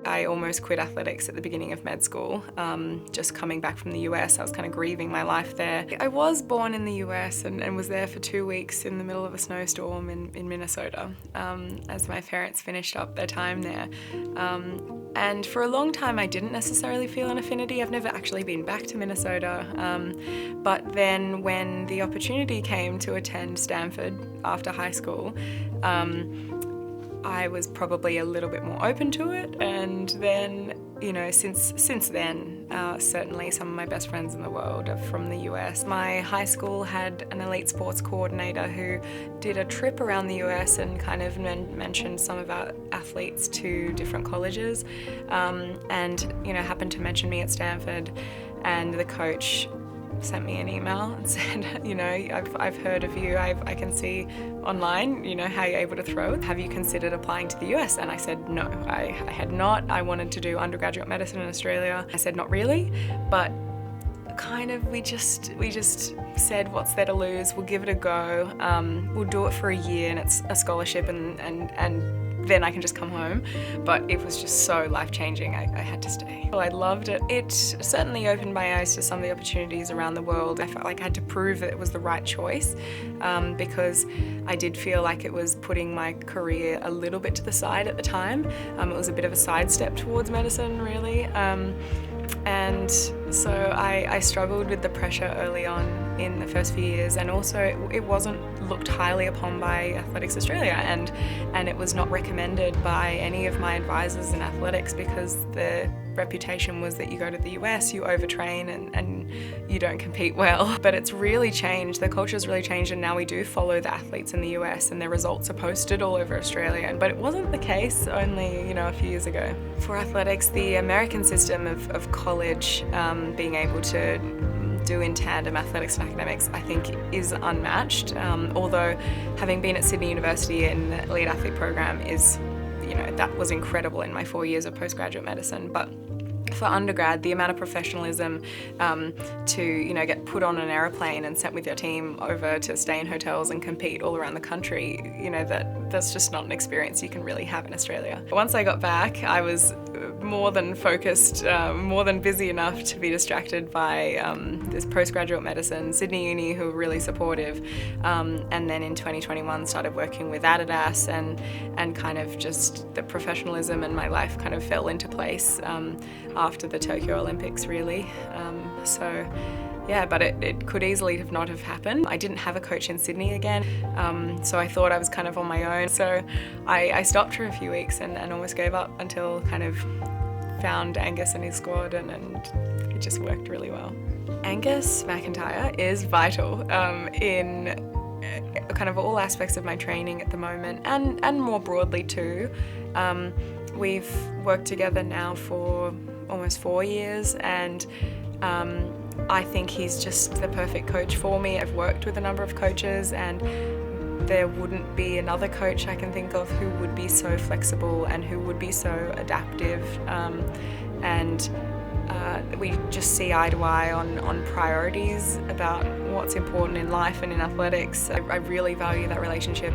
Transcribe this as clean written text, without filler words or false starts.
I almost quit athletics at the beginning of med school, just coming back from the US. I was kind of grieving my life there. I was born in the US and was there for 2 weeks in the middle of a snowstorm in Minnesota as my parents finished up their time there. And for a long time I didn't necessarily feel an affinity. I've never actually been back to Minnesota, but then when the opportunity came to attend Stanford after high school, I was probably a little bit more open to it, and then, you know, since then, certainly some of my best friends in the world are from the US. My high school had an elite sports coordinator who did a trip around the US and kind of mentioned some of our athletes to different colleges, and, you know, happened to mention me at Stanford, and the coach sent me an email and said, you know, I've heard of you, I can see online, you know, how you're able to throw. Have you considered applying to the US? And I said no, I had not. I wanted to do undergraduate medicine in Australia. I said not really, but kind of we just said, what's there to lose? We'll give it a go. We'll do it for a year, and it's a scholarship, and then I can just come home. But it was just so life-changing, I had to stay. Well, I loved it. It certainly opened my eyes to some of the opportunities around the world. I felt like I had to prove that it was the right choice, because I did feel like it was putting my career a little bit to the side at the time. It was a bit of a sidestep towards medicine, really. And so I struggled with the pressure early on in the first few years, and also it wasn't looked highly upon by Athletics Australia, and it was not recommended by any of my advisors in athletics, because the reputation was that you go to the US, you overtrain, and you don't compete well. But it's really changed, the culture's really changed, and now we do follow the athletes in the US, and their results are posted all over Australia. But it wasn't the case only, you know, a few years ago. For athletics, the American system of college being able to do in tandem athletics and academics, I think, is unmatched. Although having been at Sydney University in the elite athlete program is, you know, that was incredible in my 4 years of postgraduate medicine. But for undergrad, the amount of professionalism to, you know, get put on an aeroplane and sent with your team over to stay in hotels and compete all around the country, you know, that's just not an experience you can really have in Australia. Once I got back, I was more than focused, more than busy enough to be distracted by this postgraduate medicine, Sydney Uni, who were really supportive, and then in 2021 started working with Adidas, and kind of just the professionalism in my life kind of fell into place after the Tokyo Olympics, really. So yeah, but it could easily not have happened. I didn't have a coach in Sydney again, so I thought I was kind of on my own. So I stopped for a few weeks and almost gave up until kind of found Angus and his squad, and it just worked really well. Angus McIntyre is vital in kind of all aspects of my training at the moment, and more broadly too. We've worked together now for almost 4 years, and I think he's just the perfect coach for me. I've worked with a number of coaches, and there wouldn't be another coach I can think of who would be so flexible and who would be so adaptive, and we just see eye to eye on priorities about what's important in life and in athletics. I really value that relationship.